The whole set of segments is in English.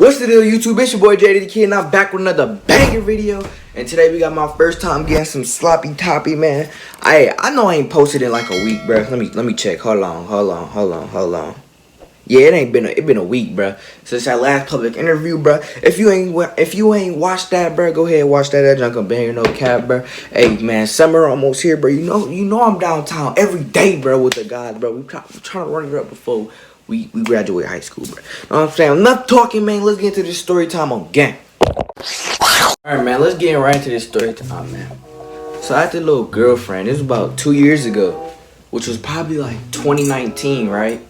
What's the deal, YouTube? It's your boy JD the Kid, and I'm back with another banger video. And today we got my first time getting some sloppy toppy, man. I know I ain't posted in like a week, bro. Let me check. Hold on. Yeah, it been a week, bro, since that last public interview, bro. If you ain't watched that, bro, go ahead and watch that. That junk a banger, no cap, bro. Hey, man, summer almost here, bro. You know I'm downtown every day, bro, with the guys, bro. We trying to run it up before we graduate high school, bro. Know what I'm saying? Enough talking, man. Let's get into this story time on gang. Alright, man, let's get right into this story time, man. So I had this little girlfriend. This was about 2 years ago, which was probably like 2019, right?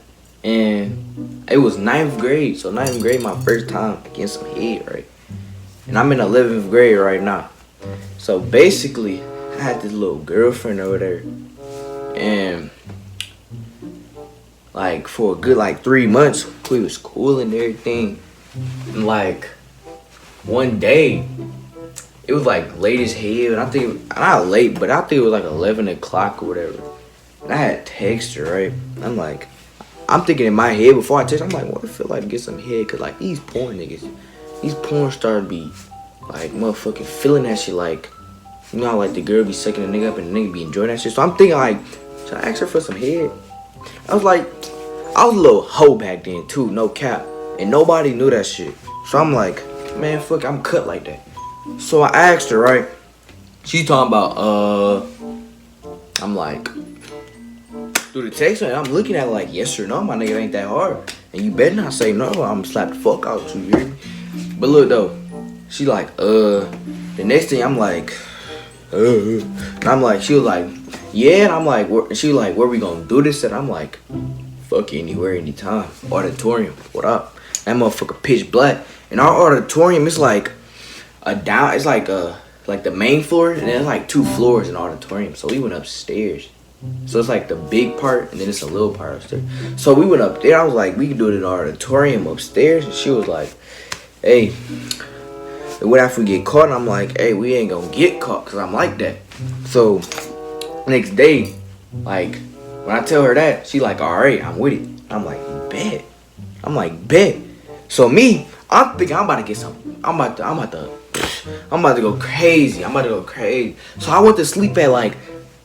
And it was 9th grade. So 9th grade, my first time getting some head, right? And I'm in 11th grade right now. So basically, I had this little girlfriend over there. And like for a good like 3 months, we was cool and everything. And like one day, it was like late as hell. And I think, not late, but I think it was like 11 o'clock or whatever. And I had text her, right? I'm thinking in my head before I text, I'm like, what if I feel like to get some head? Cause like these porn niggas, these porn stars be like motherfucking feeling that shit, like, you know how like the girl be sucking the nigga up and the nigga be enjoying that shit. So I'm thinking like, should I ask her for some head? I was a little hoe back then too, no cap. And nobody knew that shit. So I'm like, man, fuck, I'm cut like that. So I asked her, right? She talking about, I'm like, through the text, and I'm looking at it like, yes or no, my nigga, ain't that hard. And you better not say no, I'm slap the fuck out you, hear me? But look though, she like, the next thing I'm like, and I'm like, she was like, yeah, and I'm like, she was like, where we gonna do this at? I'm like, fuck anywhere, anytime. Auditorium, what up? That motherfucker pitch black. And our auditorium is like it's like the main floor, and then it's like 2 floors in the auditorium. So we went upstairs. So it's like the big part, and then it's a little part upstairs. So we went up there. I was like, we can do it in the auditorium upstairs. And she was like, hey, what if we get caught? And I'm like, hey, we ain't gonna get caught, because I'm like that. So next day, like, when I tell her that, she like, all right, I'm with it. I'm like, bet. So me, I'm thinking I'm about to get some. I'm about to go crazy. So I went to sleep at like,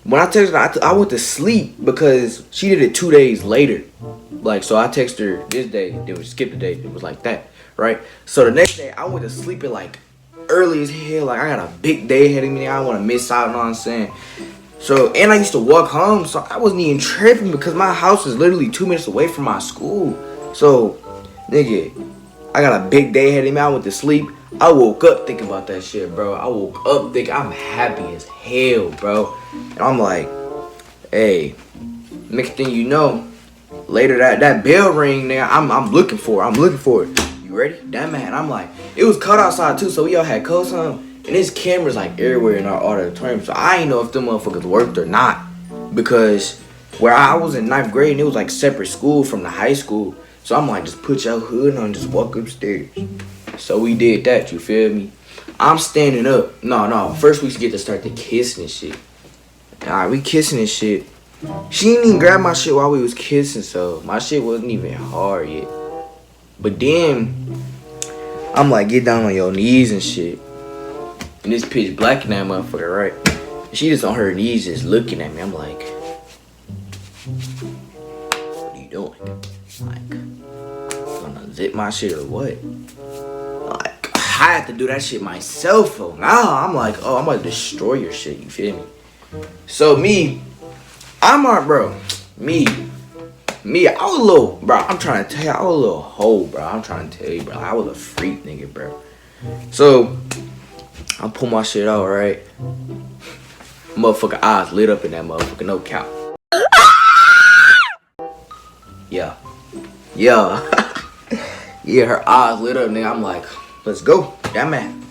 when I texted her, I went to sleep because she did it 2 days later. Like, so I texted her this day, then we skipped a day. It was like that, right? So the next day, I went to sleep at like early as hell. Like, I got a big day ahead of me. I don't want to miss out, you know what I'm saying? So, and I used to walk home, so I wasn't even tripping because my house is literally 2 minutes away from my school. So, nigga, I got a big day ahead of me. I went to sleep. I woke up thinking about that shit, bro. I woke up thinking I'm happy as hell, bro. And I'm like, hey, next thing you know, later that bell ring, nigga, I'm looking for it. You ready? That man, I'm like, it was cut outside too, so we all had coats on. And there's cameras like everywhere in our auditorium. So I ain't know if them motherfuckers worked or not. Because where I was in 9th grade, and it was like separate school from the high school. So I'm like, just put your hood on and just walk upstairs. So we did that, you feel me? I'm standing up. No, first we get to start the kissing and shit. Alright, we kissing and shit. She didn't even grab my shit while we was kissing, so my shit wasn't even hard yet. But then, I'm like, get down on your knees and shit. And it's pitch black in that motherfucker, right? She just on her knees just looking at me. I'm like, what are you doing? Like, gonna zip my shit or what? Like, I had to do that shit myself. Oh, nah, I'm like, oh, I'm about to destroy your shit, you feel me? So me, I was a little, bro, I'm trying to tell you, I was a little hoe, bro. I'm trying to tell you, bro, I was a freak nigga, bro. So, I pull my shit out, right? Motherfucker eyes lit up in that motherfucker, no cap. Yeah. Yeah, her eyes lit up, nigga. I'm like, let's go. That man.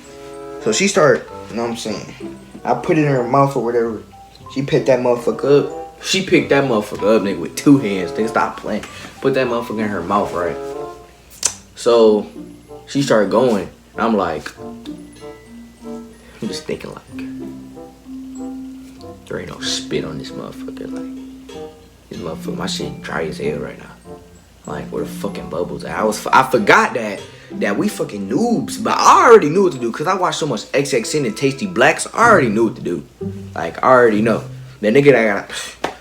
So she started, you know what I'm saying? I put it in her mouth or whatever. She picked that motherfucker up. She picked that motherfucker up, nigga, with 2 hands. Nigga, stop playing. Put that motherfucker in her mouth, right? So, she started going. And I'm like, I'm just thinking like, there ain't no spit on this motherfucker. Like, this motherfucker, my shit dry as hell right now. Like, where the fucking bubbles at? I forgot that that we fucking noobs. But I already knew what to do because I watched so much XXN and Tasty Blacks. I already knew what to do. Like, I already know. That nigga that got.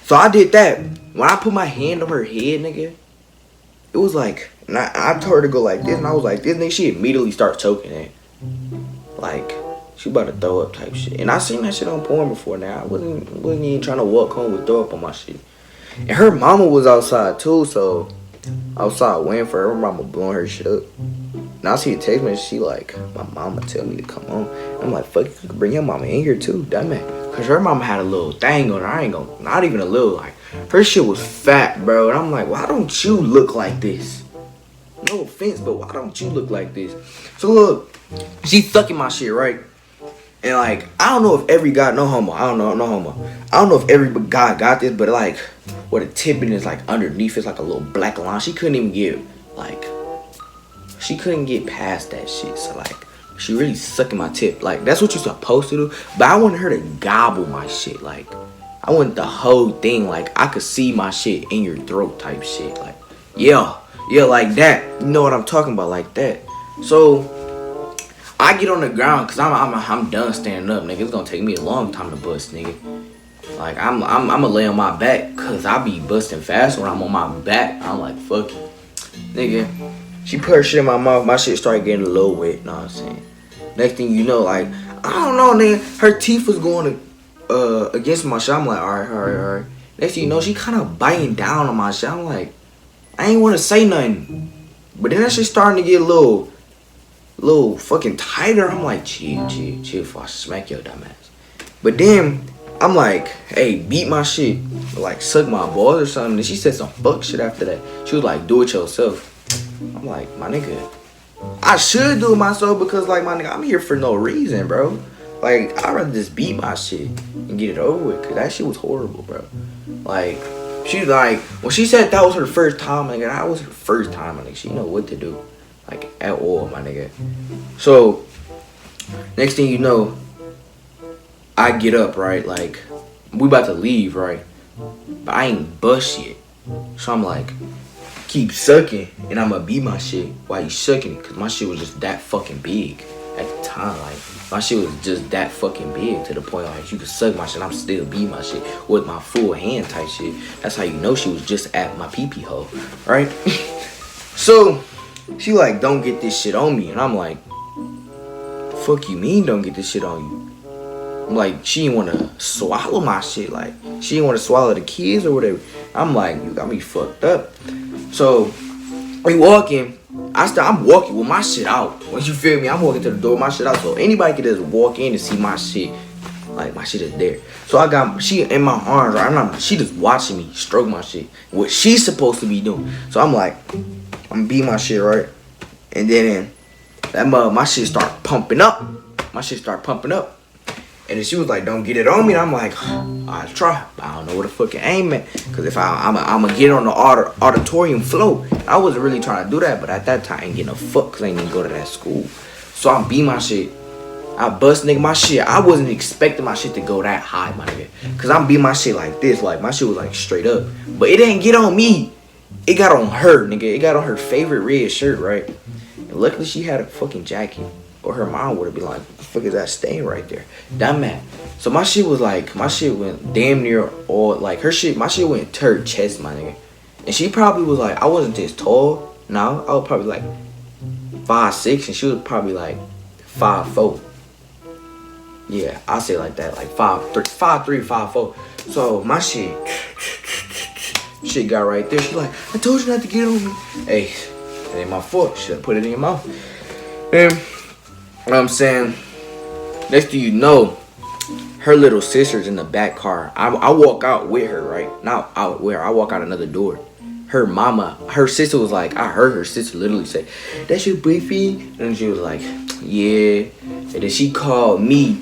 So I did that. When I put my hand on her head, nigga, it was like, and I told her to go like this, and I was like this, nigga, she immediately started choking it. Like, she about to throw up type shit. And I seen that shit on porn before now. I wasn't even trying to walk home with throw up on my shit. And her mama was outside too, so outside waiting for her. Her mama blowing her shit up. Now I see a text message, she like, my mama tell me to come on. I'm like, fuck, you could bring your mama in here too, damn it. Cause her mama had a little thing on her. I ain't gonna, not even a little, like, her shit was fat, bro. And I'm like, why don't you look like this? No offense, but why don't you look like this? So look, she sucking my shit, right? And like, I don't know if every guy, no homo, I don't know if every guy got this, but like, where the tipping is like underneath, it's like a little black line. She couldn't even get, like, she couldn't get past that shit. So like, she really sucking my tip. Like, that's what you're supposed to do. But I wanted her to gobble my shit. Like, I want the whole thing. Like, I could see my shit in your throat type shit. Like, yeah, like that. You know what I'm talking about, like that. So I get on the ground because I'm done standing up, nigga. It's gonna take me a long time to bust, nigga. Like, I'm gonna lay on my back because I be busting fast when I'm on my back. I'm like, fuck it, nigga. She put her shit in my mouth. My shit started getting a little wet. You know what I'm saying? Next thing you know, like, I don't know, nigga. Her teeth was going against my shit. I'm like, all right. Next thing you know, she kind of biting down on my shit. I'm like, I ain't want to say nothing. But then that shit starting to get a little fucking tighter. I'm like, chill before I smack your dumb ass. But then I'm like, hey, beat my shit. Like, suck my balls or something. And she said some fuck shit after that. She was like, do it yourself. I'm like, my nigga, I should do it myself because, like, my nigga, I'm here for no reason, bro. Like, I'd rather just beat my shit and get it over with because that shit was horrible, bro. Like, she like, when she said that was her first time, my nigga, that was her first time, my nigga. She know what to do, like, at all, my nigga. So, next thing you know, I get up, right? Like, we about to leave, right? But I ain't bust yet. So I'm like, keep sucking, and I'm gonna beat my shit while you sucking it, because my shit was just that fucking big at the time. Like, my shit was just that fucking big to the point, like, you could suck my shit, I'm still beat my shit with my full hand type shit. That's how you know she was just at my pee-pee hole, right? So, she like, don't get this shit on me, and I'm like, fuck you mean don't get this shit on you? I'm like, she didn't want to swallow my shit, like, she didn't want to swallow the kids or whatever. I'm like, you got me fucked up. So, we walking. I'm walking with my shit out. Once you feel me, I'm walking to the door with my shit out. So anybody can just walk in and see my shit. Like, my shit is there. So I got she in my arms, right? She just watching me stroke my shit. What she's supposed to be doing. So I'm like, I'm beating my shit, right? And then that my shit start pumping up. My shit start pumping up. And then she was like, don't get it on me. And I'm like, I'll try. But I don't know where the fucking aim at. Because if I'm going to get on the auditorium floor. I wasn't really trying to do that. But at that time, I ain't getting a fuck because I ain't even go to that school. So I beat my shit. I bust, nigga, my shit. I wasn't expecting my shit to go that high, my nigga. Because I'm beating my shit like this. Like, my shit was like straight up. But it didn't get on me. It got on her, nigga. It got on her favorite red shirt, right? And luckily, she had a fucking jacket. Or her mom would have been like, what the fuck is that stain right there? Damn man. So my shit was like, my shit went damn near all, like, my shit went to her chest, my nigga. And she probably was like, I wasn't this tall. No, I was probably like 5'6", and she was probably like 5'4". Yeah, I'll say it like that, like 5'3", 5'4". So my shit got right there. She like, I told you not to get on me. Hey, that ain't my fault. Should have put it in your mouth. And, you know what I'm saying? Next thing you know, her little sister's in the back car. I walk out with her, right? Not out with her. I walk out another door. Her sister was like, I heard her sister literally say, that's your boyfriend? And she was like, yeah. And then she called me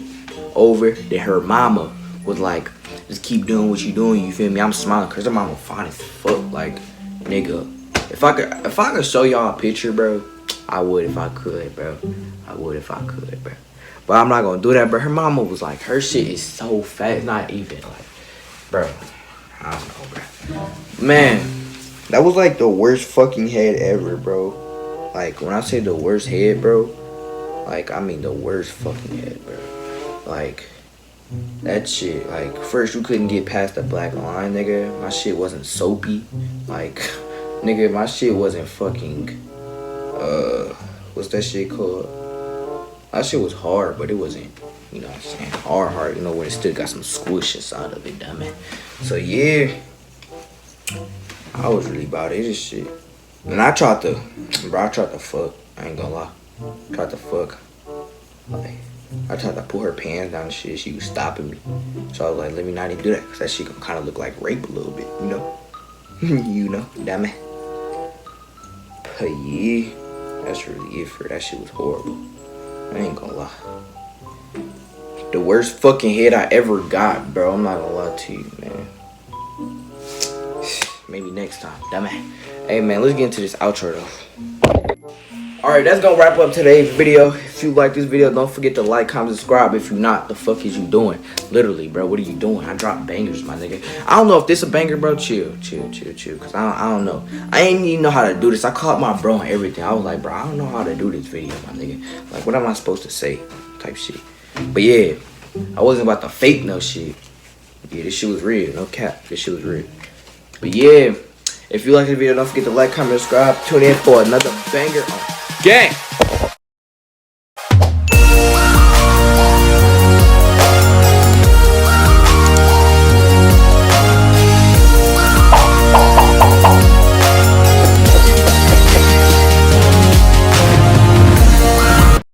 over. Then her mama was like, just keep doing what you doing, you feel me? I'm smiling because her mama fine as fuck. Like, nigga, if I could show y'all a picture, bro, I would if I could, bro. But I'm not gonna do that, bro. Her mama was like, her shit is so fat. It's not even like, bro, I don't know, bro. Man, that was like the worst fucking head ever, bro. Like, when I say the worst head, bro, like, I mean the worst fucking head, bro. Like, that shit, like, first you couldn't get past the black line, nigga. My shit wasn't soapy. Like, nigga, my shit wasn't fucking, what's that shit called? That shit was hard, but it wasn't, you know what I'm saying, hard, you know, when it still got some squish inside of it, damn it. So, yeah, I was really about it, this shit. And I tried to fuck, I ain't gonna lie. Tried to fuck. Like, I tried to pull her pants down and shit. She was stopping me. So I was like, let me not even do that. Because that shit can kind of look like rape a little bit, you know? You know, damn it. But yeah, that's really it for that shit was horrible. I ain't gonna lie. The worst fucking head I ever got, bro. I'm not gonna lie to you, man. Maybe next time, damn it. Hey, man, let's get into this outro, though. Alright, that's gonna wrap up today's video. If you like this video, don't forget to like, comment, subscribe. If you not, the fuck is you doing? Literally, bro, what are you doing? I drop bangers, my nigga. I don't know if this a banger, bro. Chill. Cause I don't know. I ain't even know how to do this. I caught my bro and everything. I was like, bro, I don't know how to do this video, my nigga. Like, what am I supposed to say? Type shit. But yeah, I wasn't about to fake no shit. Yeah, this shit was real. No cap. This shit was real. But yeah, if you like this video, don't forget to like, comment, subscribe. Tune in for another banger on Gang.